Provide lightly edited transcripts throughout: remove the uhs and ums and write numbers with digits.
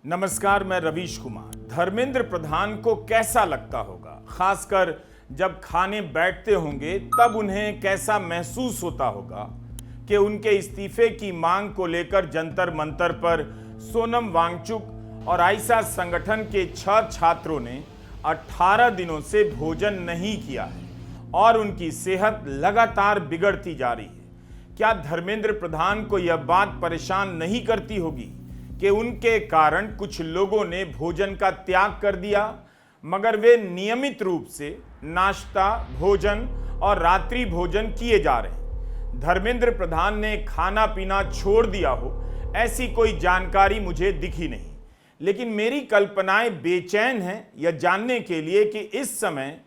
नमस्कार, मैं रवीश कुमार। धर्मेंद्र प्रधान को कैसा लगता होगा, खासकर जब खाने बैठते होंगे तब उन्हें कैसा महसूस होता होगा कि उनके इस्तीफे की मांग को लेकर जंतर मंतर पर सोनम वांगचुक और आइसा संगठन के 6 छात्रों ने 18 दिनों से भोजन नहीं किया है और उनकी सेहत लगातार बिगड़ती जा रही है। क्या धर्मेंद्र प्रधान को यह बात परेशान नहीं करती होगी कि उनके कारण कुछ लोगों ने भोजन का त्याग कर दिया, मगर वे नियमित रूप से नाश्ता, भोजन और रात्रि भोजन किए जा रहे हैं। धर्मेंद्र प्रधान ने खाना पीना छोड़ दिया हो, ऐसी कोई जानकारी मुझे दिखी नहीं। लेकिन मेरी कल्पनाएं बेचैन हैं यह जानने के लिए कि इस समय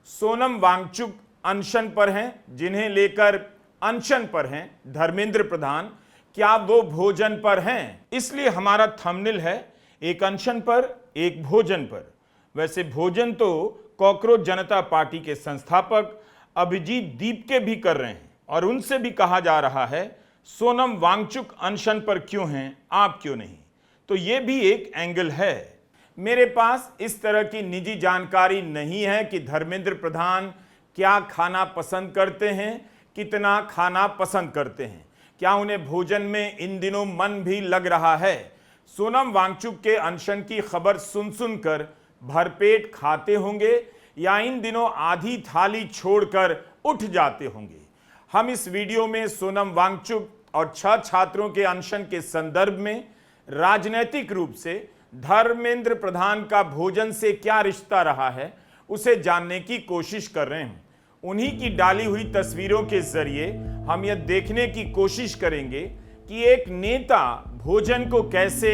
सोनम वांगचुक अनशन पर हैं, जिन्हें लेकर अनशन पर हैं धर्मेंद्र प्रधान, क्या वो भोजन पर हैं? इसलिए हमारा थंबनेल है एक अनशन पर एक भोजन पर। वैसे भोजन तो कॉकरोच जनता पार्टी के संस्थापक अभिजीत दीपके भी कर रहे हैं और उनसे भी कहा जा रहा है सोनम वांगचुक अनशन पर क्यों हैं, आप क्यों नहीं? तो ये भी एक एंगल है। मेरे पास इस तरह की निजी जानकारी नहीं है कि धर्मेंद्र प्रधान क्या खाना पसंद करते हैं, कितना खाना पसंद करते हैं, क्या उन्हें भोजन में इन दिनों मन भी लग रहा है। सोनम वांगचुक के अनशन की खबर सुन सुनकर भरपेट खाते होंगे या इन दिनों आधी थाली छोड़कर उठ जाते होंगे। हम इस वीडियो में सोनम वांगचुक और 6 छात्रों के अनशन के संदर्भ में राजनैतिक रूप से धर्मेंद्र प्रधान का भोजन से क्या रिश्ता रहा है उसे जानने की कोशिश कर रहे हैं। उन्हीं की डाली हुई तस्वीरों के जरिए हम यह देखने की कोशिश करेंगे कि एक नेता भोजन को कैसे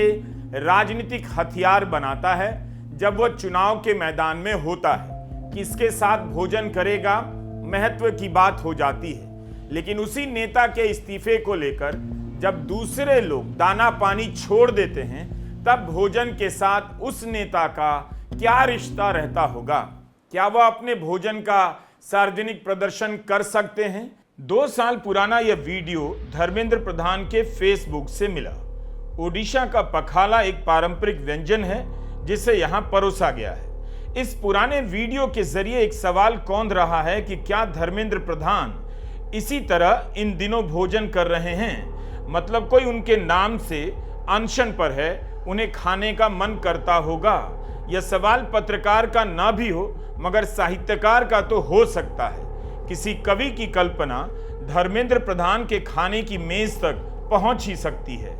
राजनीतिक हथियार बनाता है जब वह चुनाव के मैदान में होता है। किसके साथ भोजन करेगा महत्व की बात हो जाती है, लेकिन उसी नेता के इस्तीफे को लेकर जब दूसरे लोग दाना पानी छोड़ देते हैं तब भोजन के साथ उस नेता का क्या रिश्ता रहता होगा। क्या वह अपने भोजन का सार्वजनिक प्रदर्शन कर सकते हैं? 2 साल पुराना यह वीडियो धर्मेंद्र प्रधान के फेसबुक से मिला। ओडिशा का पखाला एक पारंपरिक व्यंजन है जिसे यहां परोसा गया है। इस पुराने वीडियो के जरिए एक सवाल कौंध रहा है कि क्या धर्मेंद्र प्रधान इसी तरह इन दिनों भोजन कर रहे हैं, मतलब कोई उनके नाम से अनशन पर है, उन्हें खाने का मन करता होगा। यह सवाल पत्रकार का ना भी हो मगर साहित्यकार का तो हो सकता है। किसी कवि की कल्पना धर्मेंद्र प्रधान के खाने की मेज तक पहुंच ही सकती है।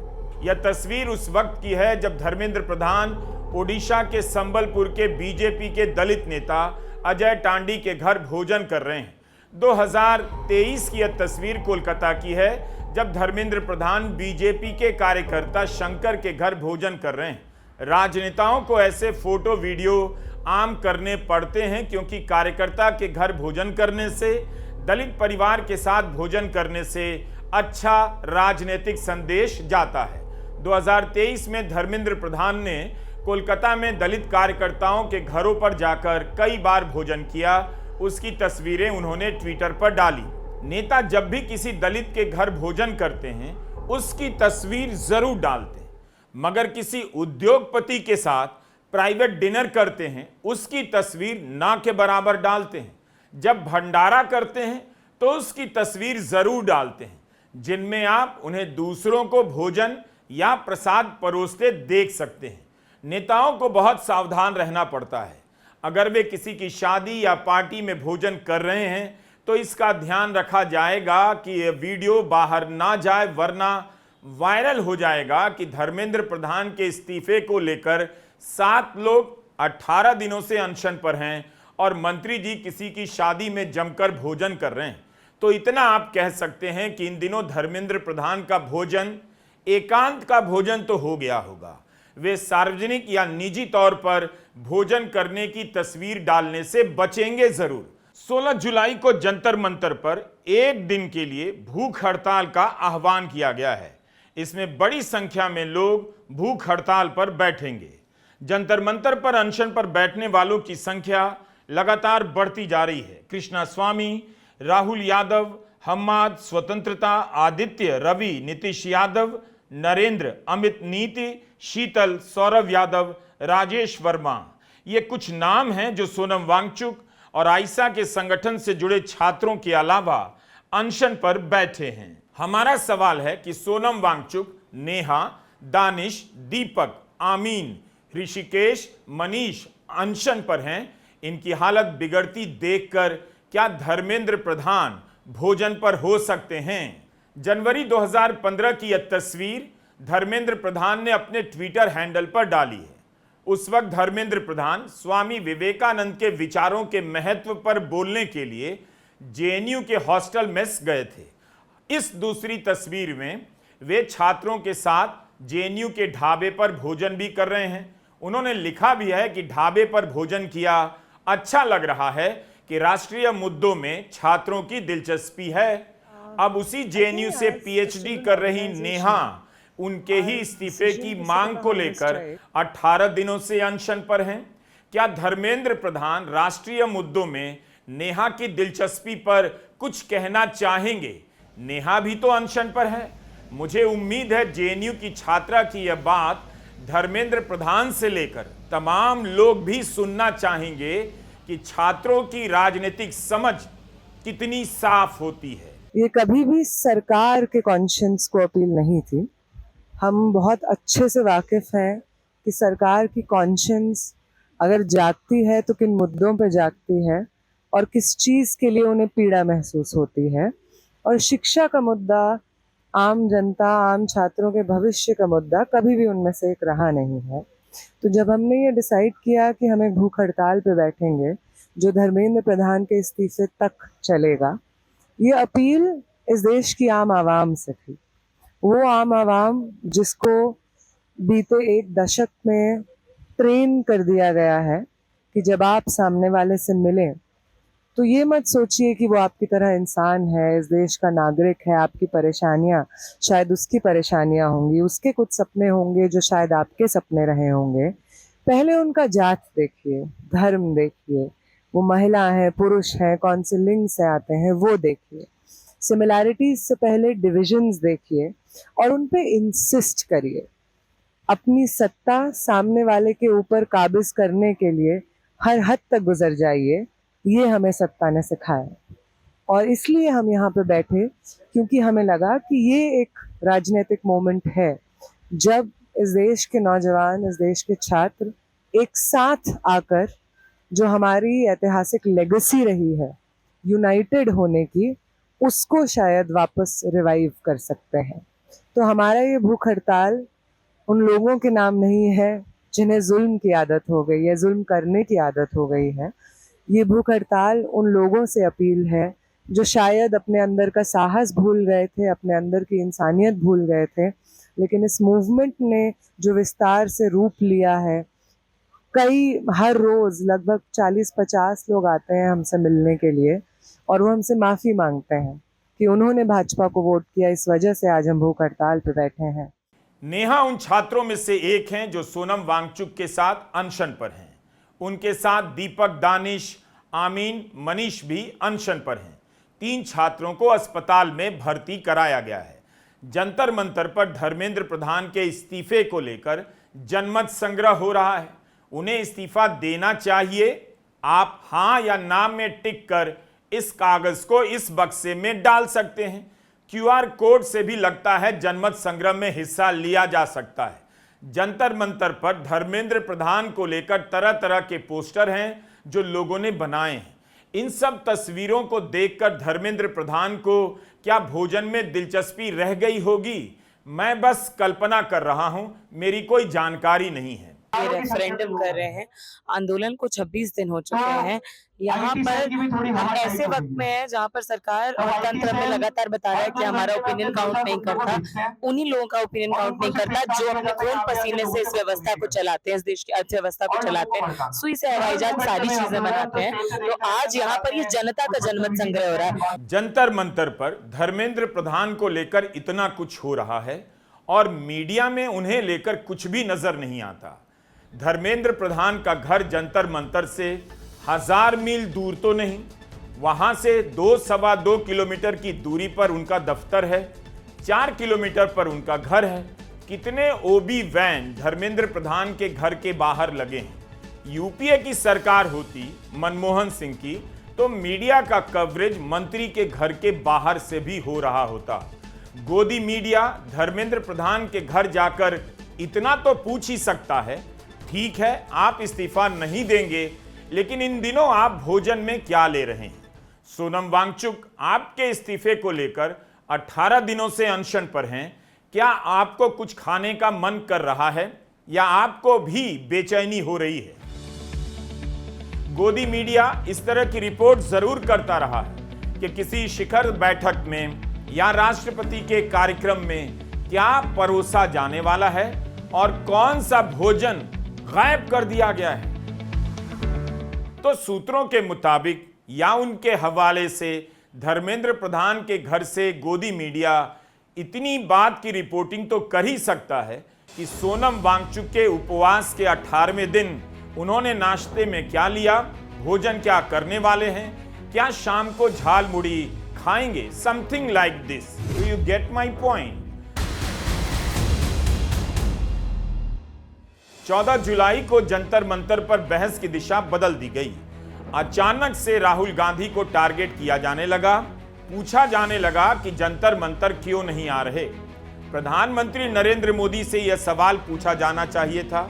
यह तस्वीर उस वक्त की है जब धर्मेंद्र प्रधान ओडिशा के संबलपुर के बीजेपी के दलित नेता अजय टांडी के घर भोजन कर रहे हैं। 2023 की यह तस्वीर कोलकाता की है जब धर्मेंद्र प्रधान बीजेपी के कार्यकर्ता शंकर के घर भोजन कर रहे हैं। राजनेताओं को ऐसे फोटो वीडियो आम करने पड़ते हैं क्योंकि कार्यकर्ता के घर भोजन करने से, दलित परिवार के साथ भोजन करने से अच्छा राजनीतिक संदेश जाता है। 2023 में धर्मेंद्र प्रधान ने कोलकाता में दलित कार्यकर्ताओं के घरों पर जाकर कई बार भोजन किया। उसकी तस्वीरें उन्होंने ट्विटर पर डाली। नेता जब भी किसी दलित के घर भोजन करते हैं उसकी तस्वीर जरूर डालते हैं, मगर किसी उद्योगपति के साथ प्राइवेट डिनर करते हैं उसकी तस्वीर ना के बराबर डालते हैं। जब भंडारा करते हैं तो उसकी तस्वीर जरूर डालते हैं, जिनमें आप उन्हें दूसरों को भोजन या प्रसाद परोसते देख सकते हैं। नेताओं को बहुत सावधान रहना पड़ता है। अगर वे किसी की शादी या पार्टी में भोजन कर रहे हैं तो इसका ध्यान रखा जाएगा कि यह वीडियो बाहर ना जाए, वरना वायरल हो जाएगा कि धर्मेंद्र प्रधान के इस्तीफे को लेकर 7 लोग 18 दिनों से अनशन पर हैं और मंत्री जी किसी की शादी में जमकर भोजन कर रहे हैं। तो इतना आप कह सकते हैं कि इन दिनों धर्मेंद्र प्रधान का भोजन एकांत का भोजन तो हो गया होगा। वे सार्वजनिक या निजी तौर पर भोजन करने की तस्वीर डालने से बचेंगे जरूर। 16 जुलाई को जंतर मंतर पर एक दिन के लिए भूख हड़ताल का आह्वान किया गया है। इसमें बड़ी संख्या में लोग भूख हड़ताल पर बैठेंगे। जंतर मंतर पर अनशन पर बैठने वालों की संख्या लगातार बढ़ती जा रही है। कृष्णा स्वामी, राहुल यादव, हम्माद, स्वतंत्रता, आदित्य, रवि, नीतीश यादव, नरेंद्र, अमित नीति, शीतल, सौरभ यादव, राजेश वर्मा, ये कुछ नाम हैं जो सोनम वांगचुक और आयशा के संगठन से जुड़े छात्रों के अलावा अनशन पर बैठे हैं। हमारा सवाल है कि सोनम वांगचुक, नेहा, दानिश, दीपक, आमीन, ऋषिकेश, मनीष अनशन पर हैं। इनकी हालत बिगड़ती देखकर क्या धर्मेंद्र प्रधान भोजन पर हो सकते हैं? जनवरी 2015 की यह तस्वीर धर्मेंद्र प्रधान ने अपने ट्विटर हैंडल पर डाली है। उस वक्त धर्मेंद्र प्रधान स्वामी विवेकानंद के विचारों के महत्व पर बोलने के लिए जेएनयू के हॉस्टल मेस गए थे। इस दूसरी तस्वीर में वे छात्रों के साथ जेएनयू के ढाबे पर भोजन भी कर रहे हैं। उन्होंने लिखा भी है कि ढाबे पर भोजन किया, अच्छा लग रहा है कि राष्ट्रीय मुद्दों में छात्रों की दिलचस्पी है। अब उसी जेएनयू से पीएचडी कर रही नेहा उनके ही इस्तीफे की मांग को लेकर 18 दिनों से अनशन पर हैं। क्या धर्मेंद्र प्रधान राष्ट्रीय मुद्दों में नेहा की दिलचस्पी पर कुछ कहना चाहेंगे? नेहा भी तो अनशन पर है। मुझे उम्मीद है जेएनयू की छात्रा की यह बात धर्मेंद्र प्रधान से लेकर तमाम लोग भी सुनना चाहेंगे कि छात्रों की राजनीतिक समझ कितनी साफ होती है। ये कभी भी सरकार के कॉन्शियंस को अपील नहीं थी। हम बहुत अच्छे से वाकिफ हैं कि सरकार की कॉन्शियंस अगर जागती है तो किन मुद्दों पर जागती है और किस चीज़ के लिए उन्हें पीड़ा महसूस होती है। और शिक्षा का मुद्दा, आम जनता, आम छात्रों के भविष्य का मुद्दा कभी भी उनमें से एक रहा नहीं है। तो जब हमने ये डिसाइड किया कि हम एक भूख हड़ताल पे बैठेंगे जो धर्मेंद्र प्रधान के इस्तीफे तक चलेगा, ये अपील इस देश की आम आवाम से थी। वो आम आवाम जिसको बीते एक दशक में ट्रेन कर दिया गया है कि जब आप सामने वाले से मिलें तो ये मत सोचिए कि वो आपकी तरह इंसान है, इस देश का नागरिक है। आपकी परेशानियां शायद उसकी परेशानियां होंगी, उसके कुछ सपने होंगे जो शायद आपके सपने रहे होंगे। पहले उनका जात देखिए, धर्म देखिए, वो महिला है, पुरुष हैं, कौन से लिंग से आते हैं वो देखिए। सिमिलैरिटीज से पहले डिविजन्स देखिए और उन पे इंसिस्ट करिए। अपनी सत्ता सामने वाले के ऊपर काबिज करने के लिए हर हद तक गुजर जाइए। ये हमें सत्ता ने सिखाया और इसलिए हम यहाँ पे बैठे क्योंकि हमें लगा कि ये एक राजनीतिक मोमेंट है जब इस देश के नौजवान, इस देश के छात्र एक साथ आकर जो हमारी ऐतिहासिक लेगेसी रही है यूनाइटेड होने की, उसको शायद वापस रिवाइव कर सकते हैं। तो हमारा ये भूख हड़ताल उन लोगों के नाम नहीं है जिन्हें जुल्म की आदत हो गई है, जुल्म करने की आदत हो गई है। ये भूख हड़ताल उन लोगों से अपील है जो शायद अपने अंदर का साहस भूल गए थे, अपने अंदर की इंसानियत भूल गए थे, लेकिन इस मूवमेंट ने जो विस्तार से रूप लिया है, हर रोज लगभग 40-50 लोग आते हैं हमसे मिलने के लिए और वो हमसे माफी मांगते हैं कि उन्होंने भाजपा को वोट किया, इस वजह से आज हम भूख हड़ताल पे बैठे हैं। नेहा उन छात्रों में से एक हैं जो सोनम वांगचुक के साथ अनशन पर हैं। उनके साथ दीपक, दानिश, आमीन, मनीष भी अनशन पर हैं। 3 छात्रों को अस्पताल में भर्ती कराया गया है। जंतर मंतर पर धर्मेंद्र प्रधान के इस्तीफे को लेकर जनमत संग्रह हो रहा है। उन्हें इस्तीफा देना चाहिए? आप हां या ना में टिक कर इस कागज को इस बक्से में डाल सकते हैं। क्यूआर कोड से भी लगता है जनमत संग्रह में हिस्सा लिया जा सकता है। जंतर मंतर पर धर्मेंद्र प्रधान को लेकर तरह तरह के पोस्टर हैं जो लोगों ने बनाए हैं। इन सब तस्वीरों को देखकर धर्मेंद्र प्रधान को क्या भोजन में दिलचस्पी रह गई होगी? मैं बस कल्पना कर रहा हूं, मेरी कोई जानकारी नहीं है। ये रेफरेंडम कर रहे हैं, आंदोलन को 26 दिन हो चुके हैं। यहाँ पर हम ऐसे वक्त में है जहाँ पर सरकार और तंत्र हमें लगातार बता रहा है कि हमारा ओपिनियन काउंट नहीं करता। उन्हीं लोगों का ओपिनियन काउंट नहीं करता जो अपने खून पसीने से इस व्यवस्था को चलाते हैं, इस देश की अर्थव्यवस्था को चलाते हैं, सुई से हवाईजहाज सारी चीजें बनाते हैं। तो आज यहाँ पर ये जनता का जनमत संग्रह हो रहा है। जंतर मंतर पर धर्मेंद्र प्रधान को लेकर इतना कुछ हो रहा है और मीडिया में उन्हें लेकर कुछ भी नजर नहीं आता। धर्मेंद्र प्रधान का घर जंतर मंतर से 1000 मील दूर तो नहीं, वहां से 2-2.25 किलोमीटर की दूरी पर उनका दफ्तर है, 4 किलोमीटर पर उनका घर है। कितने ओबी वैन धर्मेंद्र प्रधान के घर के बाहर लगे हैं। यूपीए की सरकार होती मनमोहन सिंह की तो मीडिया का कवरेज मंत्री के घर के बाहर से भी हो रहा होता। गोदी मीडिया धर्मेंद्र प्रधान के घर जाकर इतना तो पूछ ही सकता है, ठीक है आप इस्तीफा नहीं देंगे, लेकिन इन दिनों आप भोजन में क्या ले रहे हैं। सोनम वांगचुक आपके इस्तीफे को लेकर 18 दिनों से अनशन पर हैं। क्या आपको कुछ खाने का मन कर रहा है या आपको भी बेचैनी हो रही है? गोदी मीडिया इस तरह की रिपोर्ट जरूर करता रहा है कि किसी शिखर बैठक में या राष्ट्रपति के कार्यक्रम में क्या परोसा जाने वाला है और कौन सा भोजन गायब कर दिया गया है। तो सूत्रों के मुताबिक या उनके हवाले से धर्मेंद्र प्रधान के घर से गोदी मीडिया इतनी बात की रिपोर्टिंग तो कर ही सकता है कि सोनम वांगचुक के उपवास के 18वें दिन उन्होंने नाश्ते में क्या लिया, भोजन क्या करने वाले हैं, क्या शाम को झाल मुड़ी खाएंगे, something like this. Do you get my point? 14 जुलाई को जंतर मंतर पर बहस की दिशा बदल दी गई। अचानक से राहुल गांधी को टारगेट किया जाने लगा। पूछा जाने लगा कि जंतर मंतर क्यों नहीं आ रहे। प्रधानमंत्री नरेंद्र मोदी से यह सवाल पूछा जाना चाहिए था।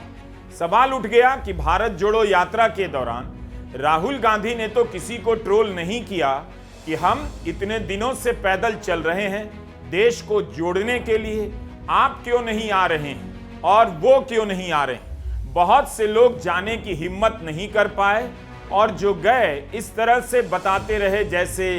सवाल उठ गया कि भारत जोड़ो यात्रा के दौरान राहुल गांधी ने तो किसी को ट्रोल नहीं किया कि हम इतने दिनों से पैदल चल रहे हैं देश को जोड़ने के लिए, आप क्यों नहीं आ रहे हैं और वो क्यों नहीं आ रहे हैं। बहुत से लोग जाने की हिम्मत नहीं कर पाए और जो गए इस तरह से बताते रहे जैसे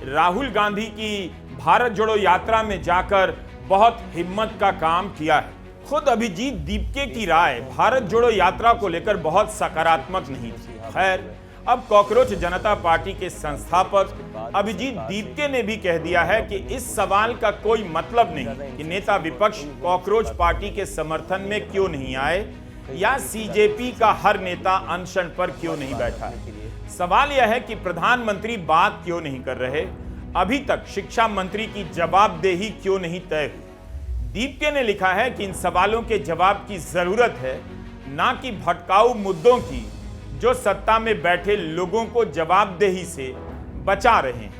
राहुल गांधी की भारत जोड़ो यात्रा में जाकर बहुत हिम्मत का काम किया है। खुद अभिजीत दीपके की राय भारत जोड़ो यात्रा को लेकर बहुत सकारात्मक नहीं थी। खैर, अब कॉकरोच जनता पार्टी के संस्थापक अभिजीत दीपके ने भी कह दिया है कि इस सवाल का कोई मतलब नहीं कि नेता विपक्ष कॉकरोच पार्टी के समर्थन में क्यों नहीं आए या सीजेपी का हर नेता अनशन पर क्यों नहीं बैठा है। सवाल यह है कि प्रधानमंत्री बात क्यों नहीं कर रहे, अभी तक शिक्षा मंत्री की जवाबदेही क्यों नहीं तय हुई। दीपके ने लिखा है कि इन सवालों के जवाब की जरूरत है, ना कि भटकाऊ मुद्दों की जो सत्ता में बैठे लोगों को जवाबदेही से बचा रहे हैं।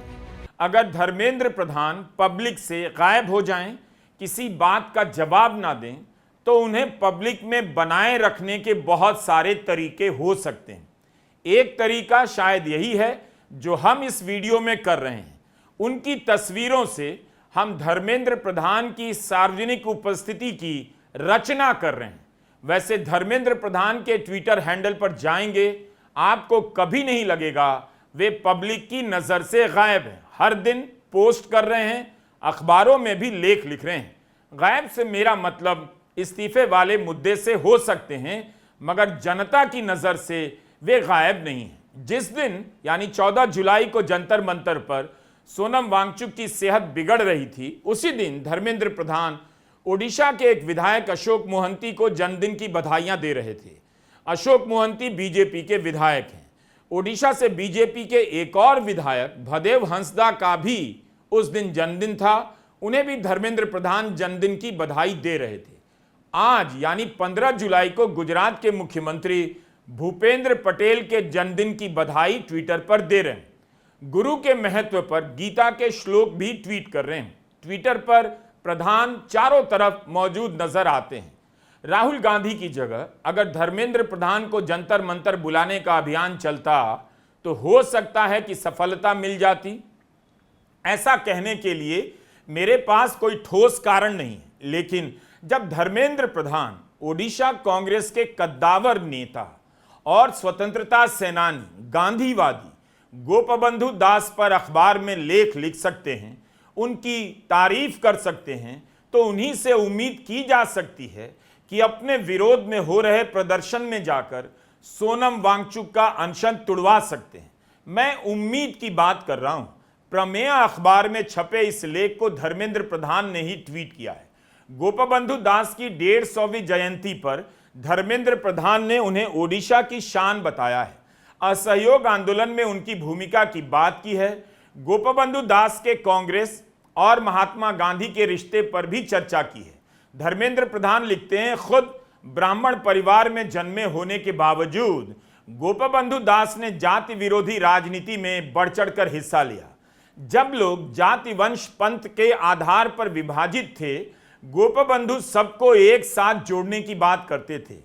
अगर धर्मेंद्र प्रधान पब्लिक से गायब हो जाएं, किसी बात का जवाब ना दें, तो उन्हें पब्लिक में बनाए रखने के बहुत सारे तरीके हो सकते हैं। एक तरीका शायद यही है जो हम इस वीडियो में कर रहे हैं। उनकी तस्वीरों से हम धर्मेंद्र प्रधान की सार्वजनिक उपस्थिति की रचना कर रहे हैं। वैसे धर्मेंद्र प्रधान के ट्विटर हैंडल पर जाएंगे, आपको कभी नहीं लगेगा वे पब्लिक की नजर से गायब हैं। हर दिन पोस्ट कर रहे हैं, अखबारों में भी लेख लिख रहे हैं। गायब से मेरा मतलब इस्तीफे वाले मुद्दे से हो सकते हैं, मगर जनता की नजर से वे गायब नहीं हैं। जिस दिन यानी 14 जुलाई को जंतर मंतर पर सोनम वांगचुक की सेहत बिगड़ रही थी, उसी दिन धर्मेंद्र प्रधान ओडिशा के एक विधायक अशोक मोहंती को जन्मदिन की बधाइयां दे रहे थे। अशोक मोहंती बीजेपी के विधायक हैं। ओडिशा से बीजेपी के एक और विधायक भदेव हंसदा का भी उस दिन जन्मदिन था। उन्हें भी धर्मेंद्र प्रधान जन्मदिन की बधाई दे रहे थे। आज यानी 15 जुलाई को गुजरात के मुख्यमंत्री भूपेंद्र पटेल के जन्मदिन की बधाई ट्विटर पर दे रहे हैं। गुरु के महत्व पर गीता के श्लोक भी ट्वीट कर रहे हैं। ट्विटर पर प्रधान चारों तरफ मौजूद नजर आते हैं। राहुल गांधी की जगह अगर धर्मेंद्र प्रधान को जंतर मंतर बुलाने का अभियान चलता तो हो सकता है कि सफलता मिल जाती। ऐसा कहने के लिए मेरे पास कोई ठोस कारण नहीं है, लेकिन जब धर्मेंद्र प्रधान ओडिशा कांग्रेस के कद्दावर नेता और स्वतंत्रता सेनानी गांधीवादी गोपबंधु दास पर अखबार में लेख लिख सकते हैं, उनकी तारीफ कर सकते हैं, तो उन्हीं से उम्मीद की जा सकती है कि अपने विरोध में हो रहे प्रदर्शन में जाकर सोनम वांगचुक का अनशन तुड़वा सकते हैं। मैं उम्मीद की बात कर रहा हूं। प्रमेय अखबार में छपे इस लेख को धर्मेंद्र प्रधान ने ही ट्वीट किया है। गोपबंधु दास की 150वीं जयंती पर धर्मेंद्र प्रधान ने उन्हें ओडिशा की शान बताया है। असहयोग आंदोलन में उनकी भूमिका की बात की है। गोपबंधु दास के कांग्रेस और महात्मा गांधी के रिश्ते पर भी चर्चा की है। धर्मेंद्र प्रधान लिखते हैं, खुद ब्राह्मण परिवार में जन्मे होने के बावजूद गोपबंधु दास ने जाति विरोधी राजनीति में बढ़ चढ़कर हिस्सा लिया। जब लोग जाति वंश पंथ के आधार पर विभाजित थे, गोपबंधु सबको एक साथ जोड़ने की बात करते थे।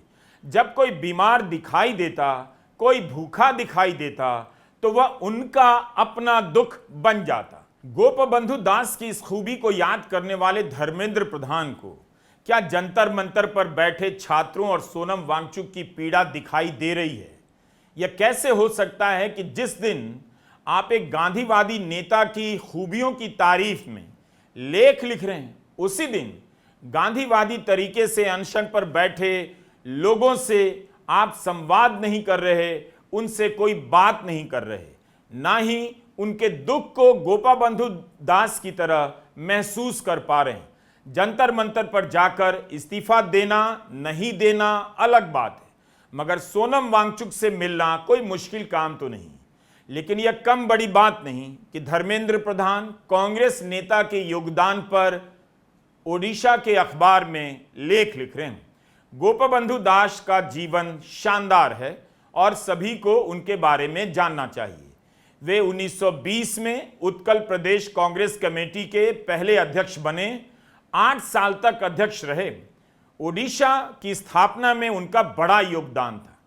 जब कोई बीमार दिखाई देता, कोई भूखा दिखाई देता, तो वह उनका अपना दुख बन जाता। गोपबंधु दास की इस खूबी को याद करने वाले धर्मेंद्र प्रधान को क्या जंतर मंतर पर बैठे छात्रों और सोनम वांगचुक की पीड़ा दिखाई दे रही है? यह कैसे हो सकता है कि जिस दिन आप एक गांधीवादी नेता की खूबियों की तारीफ में लेख लिख रहे हैं, उसी दिन गांधीवादी तरीके से अनशन पर बैठे लोगों से आप संवाद नहीं कर रहे, उनसे कोई बात नहीं कर रहे, ना ही उनके दुख को गोपबंधु दास की तरह महसूस कर पा रहे हैं। जंतर मंतर पर जाकर इस्तीफा देना नहीं देना अलग बात है, मगर सोनम वांगचुक से मिलना कोई मुश्किल काम तो नहीं। लेकिन यह कम बड़ी बात नहीं कि धर्मेंद्र प्रधान कांग्रेस नेता के योगदान पर ओडिशा के अखबार में लेख लिख रहे हैं। गोपबंधु दास का जीवन शानदार है और सभी को उनके बारे में जानना चाहिए। वे 1920 में उत्कल प्रदेश कांग्रेस कमेटी के पहले अध्यक्ष बने, 8 साल तक अध्यक्ष रहे। ओडिशा की स्थापना में उनका बड़ा योगदान था।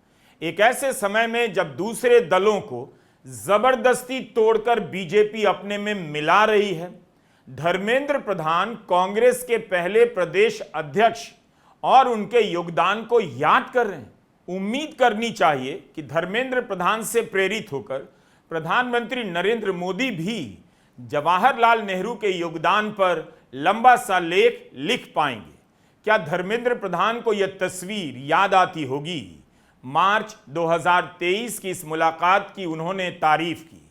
एक ऐसे समय में जब दूसरे दलों को जबरदस्ती तोड़कर बीजेपी अपने में मिला रही है, धर्मेंद्र प्रधान कांग्रेस के पहले प्रदेश अध्यक्ष और उनके योगदान को याद कर रहे हैं। उम्मीद करनी चाहिए कि धर्मेंद्र प्रधान से प्रेरित होकर प्रधानमंत्री नरेंद्र मोदी भी जवाहरलाल नेहरू के योगदान पर लंबा सा लेख लिख पाएंगे। क्या धर्मेंद्र प्रधान को यह तस्वीर याद आती होगी? मार्च 2023 की इस मुलाकात की उन्होंने तारीफ की।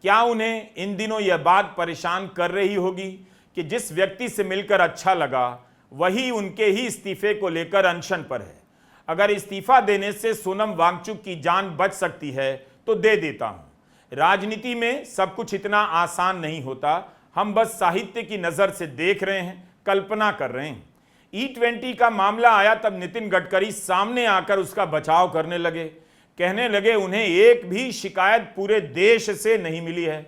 क्या उन्हें इन दिनों यह बात परेशान कर रही होगी कि जिस व्यक्ति से मिलकर अच्छा लगा वही उनके ही इस्तीफे को लेकर अनशन पर है? अगर इस्तीफा देने से सोनम वांगचुक की जान बच सकती है तो दे देता हूं। राजनीति में सब कुछ इतना आसान नहीं होता। हम बस साहित्य की नजर से देख रहे हैं, कल्पना कर रहे हैं। E20 का मामला आया तब नितिन गडकरी सामने आकर उसका बचाव करने लगे। कहने लगे उन्हें एक भी शिकायत पूरे देश से नहीं मिली है,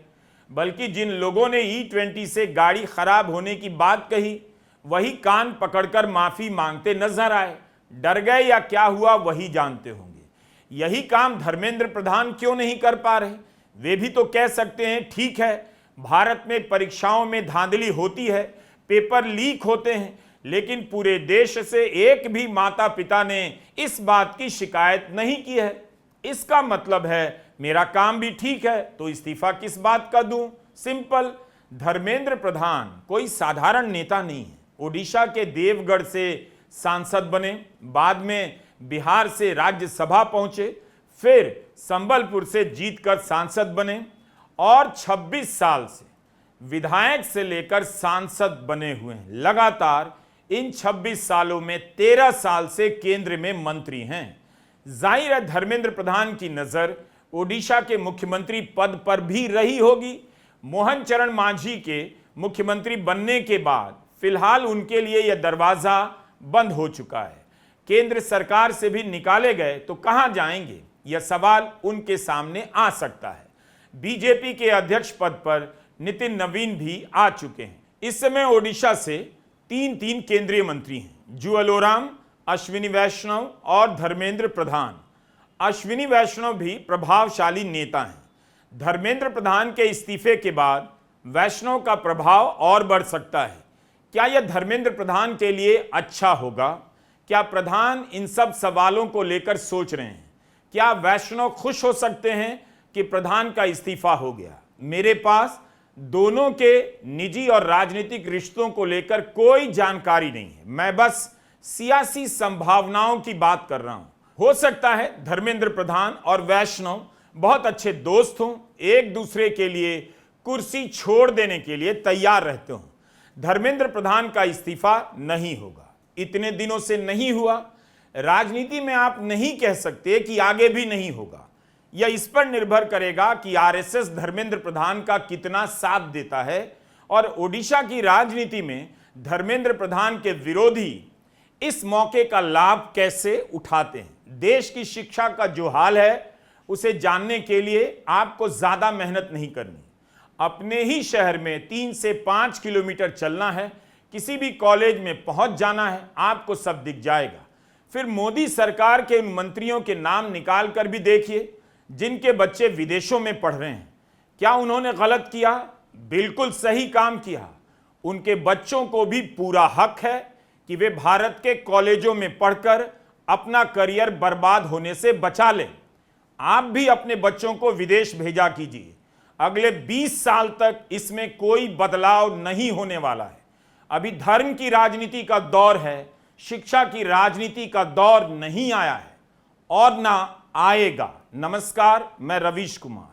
बल्कि जिन लोगों ने E20 से गाड़ी खराब होने की बात कही वही कान पकड़कर माफी मांगते नजर आए। डर गए या क्या हुआ वही जानते होंगे। यही काम धर्मेंद्र प्रधान क्यों नहीं कर पा रहे? वे भी तो कह सकते हैं, ठीक है भारत में परीक्षाओं में धांधली होती है, पेपर लीक होते हैं, लेकिन पूरे देश से एक भी माता पिता ने इस बात की शिकायत नहीं की है। इसका मतलब है मेरा काम भी ठीक है, तो इस्तीफा किस बात का दूं? सिंपल। धर्मेंद्र प्रधान कोई साधारण नेता नहीं है। ओडिशा के देवगढ़ से सांसद बने, बाद में बिहार से राज्यसभा पहुंचे, फिर संबलपुर से जीतकर सांसद बने और 26 साल से विधायक से लेकर सांसद बने हुए हैं। लगातार इन 26 सालों में 13 साल से केंद्र में मंत्री हैं। जाहिर है धर्मेंद्र प्रधान की नजर ओडिशा के मुख्यमंत्री पद पर भी रही होगी। मोहन चरण मांझी के मुख्यमंत्री बनने के बाद फिलहाल उनके लिए यह दरवाजा बंद हो चुका है। केंद्र सरकार से भी निकाले गए तो कहां जाएंगे, यह सवाल उनके सामने आ सकता है। बीजेपी के अध्यक्ष पद पर नितिन नवीन भी आ चुके हैं। इस समय ओडिशा से तीन केंद्रीय मंत्री हैं, जुअल ओराम, अश्विनी वैष्णव और धर्मेंद्र प्रधान। अश्विनी वैष्णव भी प्रभावशाली नेता हैं। धर्मेंद्र प्रधान के इस्तीफे के बाद वैष्णव का प्रभाव और बढ़ सकता है। क्या यह धर्मेंद्र प्रधान के लिए अच्छा होगा? क्या प्रधान इन सब सवालों को लेकर सोच रहे हैं? क्या वैष्णव खुश हो सकते हैं कि प्रधान का इस्तीफा हो गया? मेरे पास दोनों के निजी और राजनीतिक रिश्तों को लेकर कोई जानकारी नहीं है। मैं बस सियासी संभावनाओं की बात कर रहा हूं। हो सकता है धर्मेंद्र प्रधान और वैष्णव बहुत अच्छे दोस्त हों, एक दूसरे के लिए कुर्सी छोड़ देने के लिए तैयार रहते हों। धर्मेंद्र प्रधान का इस्तीफा नहीं होगा, इतने दिनों से नहीं हुआ। राजनीति में आप नहीं कह सकते कि आगे भी नहीं होगा। यह इस पर निर्भर करेगा कि आरएसएस धर्मेंद्र प्रधान का कितना साथ देता है और ओडिशा की राजनीति में धर्मेंद्र प्रधान के विरोधी इस मौके का लाभ कैसे उठाते हैं। देश की शिक्षा का जो हाल है उसे जानने के लिए आपको ज्यादा मेहनत नहीं करनी। अपने ही शहर में 3 से 5 किलोमीटर चलना है, किसी भी कॉलेज में पहुंच जाना है, आपको सब दिख जाएगा। फिर मोदी सरकार के उन मंत्रियों के नाम निकाल कर भी देखिए जिनके बच्चे विदेशों में पढ़ रहे हैं। क्या उन्होंने गलत किया? बिल्कुल सही काम किया। उनके बच्चों को भी पूरा हक है कि वे भारत के कॉलेजों में पढ़कर अपना करियर बर्बाद होने से बचा लें। आप भी अपने बच्चों को विदेश भेजा कीजिए। अगले 20 साल तक इसमें कोई बदलाव नहीं होने वाला है। अभी धर्म की राजनीति का दौर है, शिक्षा की राजनीति का दौर नहीं आया है और ना आएगा। नमस्कार, मैं रवीश कुमार।